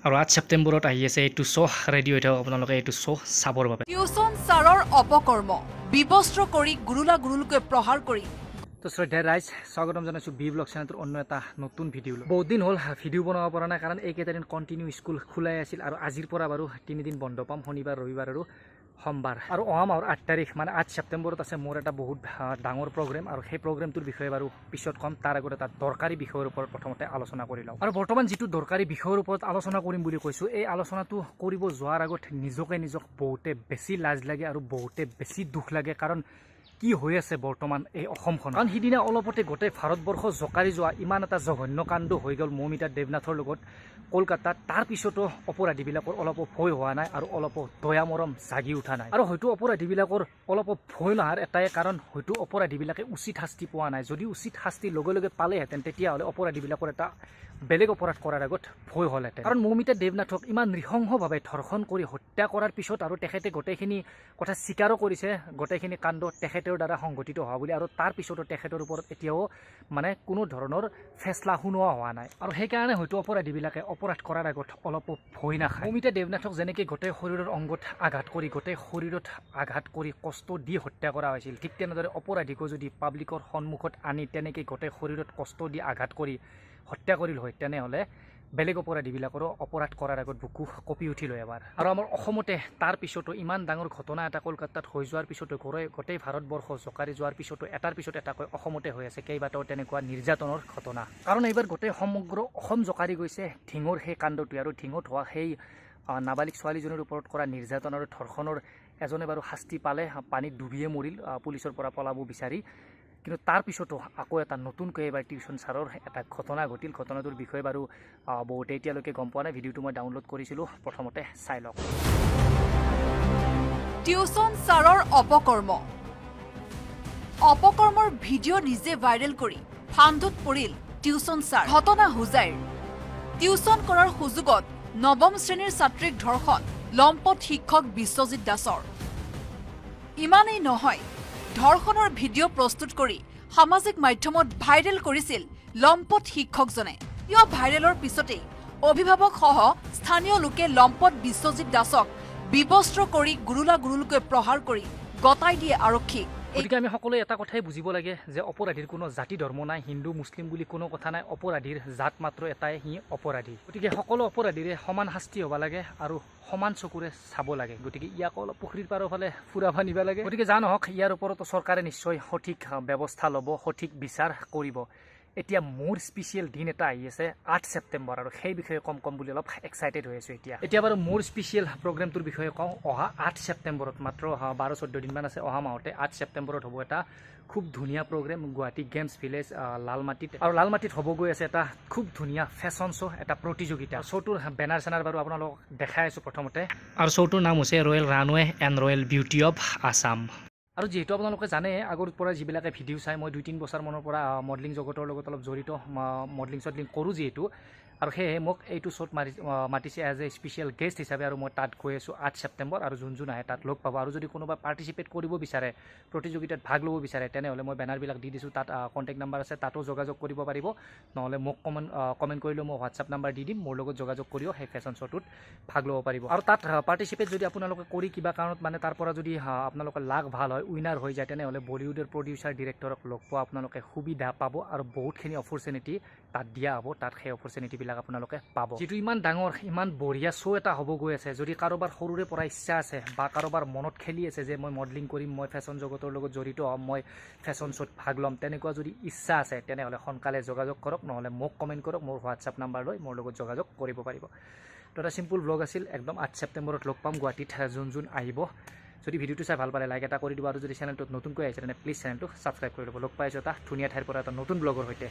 আৰু 8 ছেপ্টেম্বৰত আহি আছে এইটো শ্ব' ৰেডি হৈ থাকক আপোনালোকে এইটো শ্ব' চাবৰ বাবে। টিউচন ছাৰৰ অপকৰ্ম বিবস্ত্ৰ কৰি গুৰুলকৈ প্ৰহাৰ কৰি। তো শ্ৰদ্ধা ৰাইজ, স্বাগতম জনাইছোঁ বি ব্লগ চেনেলটোৰ অন্য এটা নতুন ভিডিঅ' লৈ। বহুত দিন হ'ল ভিডিঅ' বনাব পৰা নাই, কাৰণ এইকেইটা দিন কণ্টিনিউ স্কুল খোলাই আছিল আৰু আজিৰ পৰা বাৰু 3 দিন বন্ধ পাম, শনিবাৰ ৰবিবাৰ আৰু সোমবাৰ। আৰু অহা মাহৰ 8 তাৰিখ মানে 8 ছেপ্টেম্বৰত আছে মোৰ এটা বহুত ডাঙৰ প্ৰগ্ৰেম, আৰু সেই প্ৰগ্ৰেমটোৰ বিষয়ে বাৰু পিছত ক'ম। তাৰ আগত এটা দৰকাৰী বিষয়ৰ ওপৰত প্ৰথমতে আলোচনা কৰি লওঁ। আৰু বৰ্তমান যিটো দৰকাৰী বিষয়ৰ ওপৰত আলোচনা কৰিম বুলি কৈছোঁ, এই আলোচনাটো কৰিব যোৱাৰ আগত নিজক বহুতে বেছি লাজ লাগে আৰু বহুতে বেছি দুখ লাগে। কাৰণ কি হৈ আছে বৰ্তমান এই অসমখন, কাৰণ সিদিনা অলপতে গোটেই ভাৰতবৰ্ষ জোকাৰি যোৱা ইমান এটা জঘন্য কাণ্ড হৈ গ'ল মৌমিতা দেৱনাথৰ লগত কলকাতাত। তাৰ পিছতো অপৰাধীবিলাকৰ অলপো ভয় হোৱা নাই আৰু অলপো দয়া মৰম জাগি উঠা নাই। আৰু হয়তো অপৰাধীবিলাকৰ অলপো ভয় নহাৰ এটাই কাৰণ, হয়তো অপৰাধীবিলাকে উচিত শাস্তি পোৱা নাই। যদি উচিত শাস্তি লগে লগে পালেহেঁতেন তেতিয়াহ'লে অপৰাধীবিলাকৰ এটা বেলেগ অপৰাধ কৰাৰ আগত ভয় হ'লহেঁতেন। কাৰণ মৌমিতা দেৱনাথক ইমান নৃশংসভাৱে ধৰ্ষণ কৰি হত্যা কৰাৰ পিছত আৰু তেখেতে গোটেইখিনি কথা স্বীকাৰো কৰিছে, গোটেইখিনি কাণ্ড তেখেতৰ দ্বাৰা সংঘটিত হোৱা বুলি, আৰু তাৰ পিছতো তেখেতৰ ওপৰত এতিয়াও মানে কোনো ধৰণৰ ফেচলা শুনোৱা হোৱা নাই। আৰু সেইকাৰণে হয়তো অপৰাধীবিলাকে অপৰাধ কৰাৰ আগত অলপো ভয় নাখায়। মৌমিতা দেৱনাথক যেনেকৈ গোটেই শৰীৰৰ অংগত আঘাত কৰি, গোটেই শৰীৰত আঘাত কৰি কষ্ট দি হত্যা কৰা হৈছিল, ঠিক তেনেদৰে অপৰাধীকো যদি পাব্লিকৰ সন্মুখত আনি তেনেকৈ গোটেই শৰীৰত কষ্ট দি আঘাত কৰি হত্যা কৰিল হয়, তেনেহ'লে বেলেগ অপৰাধীবিলাকৰো অপৰাধ কৰাৰ আগত বুকু কঁপি উঠিল এবাৰ। আৰু আমাৰ অসমতে তাৰ পিছতো ইমান ডাঙৰ ঘটনা এটা কলকাতাত হৈ যোৱাৰ পিছতো গোটেই ভাৰতবৰ্ষ জোকাৰি যোৱাৰ পিছতো এটাৰ পিছত এটাকৈ অসমতে হৈ আছে কেইবাটাও তেনেকুৱা নিৰ্যাতনৰ ঘটনা। কাৰণ এইবাৰ গোটেই সমগ্ৰ অসম জোকাৰি গৈছে ধিঙৰ সেই কাণ্ডটোৱে, আৰু ধিঙত হোৱা সেই নাবালিক ছোৱালীজনীৰ ওপৰত কৰা নিৰ্যাতন আৰু ধৰ্ষণৰ এজনে বাৰু শাস্তি পালে, পানীত ডুবিয়ে মৰিল পুলিচৰ পৰা পলাব বিচাৰি। কিন্তু তাৰ পিছতো আকৌ এটা নতুনকৈ এবাৰ টিউচন ছাৰৰ এটা ঘটনা ঘটিল। ঘটনাটোৰ বিষয়ে বাৰু বহুতে এতিয়ালৈকে গম পোৱা নাই। ভিডিঅ'টো মই ডাউনলোড কৰিছিলোঁ, প্ৰথমতে চাই লওক। টিউচন ছাৰৰ অপকৰ্মৰ ভিডিঅ' নিজে ভাইৰেল কৰি ফান্দত পৰিল টিউচন ছাৰ। ঘটনা হোজাইৰ। টিউচন কৰাৰ সুযোগত 9ম শ্ৰেণীৰ ছাত্ৰীক ধৰ্ষণ লম্পট শিক্ষক বিশ্বজিৎ দাসৰ। ইমানেই নহয়, ধৰ্ষণৰ ভিডিঅ' প্ৰস্তুত কৰি সামাজিক মাধ্যমত ভাইৰেল কৰিছিল লম্পট শিক্ষকজনে। ভাইৰেলৰ পিছতেই অভিভাৱকসহ স্থানীয় লোকে লম্পট বিশ্বজিৎ দাসক বিবস্ত্ৰ কৰি গুৰুলকৈ প্ৰহাৰ কৰি গতাই দিয়ে আৰক্ষীক। গতিকে আমি সকলোৱে এটা কথাই বুজিব লাগে যে অপৰাধীৰ কোনো জাতি ধৰ্ম নাই, হিন্দু মুছলিম বুলি কোনো কথা নাই। অপৰাধীৰ জাত মাত্ৰ এটাই, সি অপৰাধী। গতিকে সকলো অপৰাধীৰে সমান শাস্তি হ'ব লাগে আৰু সমান চকুৰে চাব লাগে। গতিকে ইয়াক অলপ পুখুৰীৰ পাৰৰ ফালে ফুৰাব নিব লাগে। গতিকে যা নহওক, ইয়াৰ ওপৰতো চৰকাৰে নিশ্চয় সঠিক ব্যৱস্থা ল'ব, সঠিক বিচাৰ কৰিব। এতিয়া মোৰ স্পেচিয়েল দিন এটা আহি আছে 8 ছেপ্টেম্বৰ, আৰু সেই বিষয়ে কম বুলি অলপ এক্সাইটেড হৈ আছোঁ এতিয়া বাৰু মোৰ স্পেচিয়েল প্ৰগ্ৰেমটোৰ বিষয়ে কওঁ। অহা 8 ছেপ্টেম্বৰত, মাত্ৰ 12-14 দিনমান আছে, অহা মাহতে 8 ছেপ্টেম্বৰত হ'ব এটা খুব ধুনীয়া প্ৰগ্ৰেম গুৱাহাটী গেমছ ভিলেজ লালমাটিত। আৰু লালমাটিত হ'ব গৈ আছে এটা খুব ধুনীয়া ফেশ্বন শ্ব', এটা প্ৰতিযোগিতা। শ্ব'টোৰ বেনাৰ চেনাৰ বাৰু আপোনালোকক দেখাই আছোঁ প্ৰথমতে। আৰু শ্ব'টোৰ নাম হৈছে royal runway and royal beauty of Assam. আৰু যিহেতু আপোনালোকে জানে, আগৰ পৰা যিবিলাকে ভিডিঅ' চাই, মই 2-3 বছৰ মানৰ পৰা মডেলিং জগতৰ লগত অলপ জড়িত, মডেলিং কৰোঁ যিহেতু, আৰু সেয়েহে মোক এইটো শ্ব'ত মাতিছে এজ এ স্পেচিয়েল গেষ্ট হিচাপে। আৰু মই তাত গৈ আছোঁ 8 ছেপ্টেম্বৰ, আৰু যোন আহে তাত লগ পাব। আৰু যদি কোনোবা পাৰ্টিচিপেট কৰিব বিচাৰে, প্ৰতিযোগিতাত ভাগ ল'ব বিচাৰে, তেনেহ'লে মই বেনাৰবিলাক দি দিছোঁ, তাত কণ্টেক্ট নাম্বাৰ আছে, তাতো যোগাযোগ কৰিব পাৰিব। নহ'লে মোক কমেণ্ট কৰিলেও মই হোৱাটছআপ নাম্বাৰ দি দিম, মোৰ লগত যোগাযোগ কৰিও সেই ফেশ্বন শ্ব'টোত ভাগ ল'ব পাৰিব। আৰু তাত পাৰ্টিচিপেট যদি আপোনালোকে কৰি কিবা কাৰণত মানে তাৰ পৰা যদি আপোনালোকৰ লাভ ভাল হয়, উইনাৰ হৈ যায়, তেনেহ'লে বলিউডৰ প্ৰডিউচাৰ ডিৰেক্টৰক লগ পোৱা আপোনালোকে সুবিধা পাব, আৰু বহুতখিনি অপৰচুনিটি তাত দিয়া হ'ব। তাত সেই অপৰচুনিটিবিলাক আপোনালোকে পাব। যিটো ইমান ডাঙৰ, ইমান বঢ়িয়া শ্ব' এটা হ'ব গৈ আছে, যদি কাৰোবাৰ সৰুৰে পৰা ইচ্ছা আছে বা কাৰোবাৰ মনত খেলি আছে যে মই মডেলিং কৰিম, মই ফেশ্বন জগতৰ লগত জড়িত হ'ম, মই ফেশ্বন শ্ব'ত ভাগ ল'ম, তেনেকুৱা যদি ইচ্ছা আছে, তেনেহ'লে সোনকালে যোগাযোগ কৰক, নহ'লে মোক কমেণ্ট কৰক, মোৰ হোৱাটছআপ নাম্বাৰ লৈ মোৰ লগত যোগাযোগ কৰিব পাৰিব। তো এটা চিম্পুল ব্লগ আছিল একদম। 8 ছেপ্টেম্বৰত লগ পাম গুৱাহাটীত, যোন আহিব। যদি ভিডিঅ'টো চাই ভাল পালে লাইক এটা কৰি দিব, আৰু যদি চেনেলটোত নতুনকৈ আহিছে তেনে প্লিজ চেনেলটো ছাবস্ক্ৰাইব কৰি ল'ব। লগ পাইছোঁ এটা ধুনীয়া ঠাইৰ পৰা এটা নতুন ব্লগৰ সৈতে।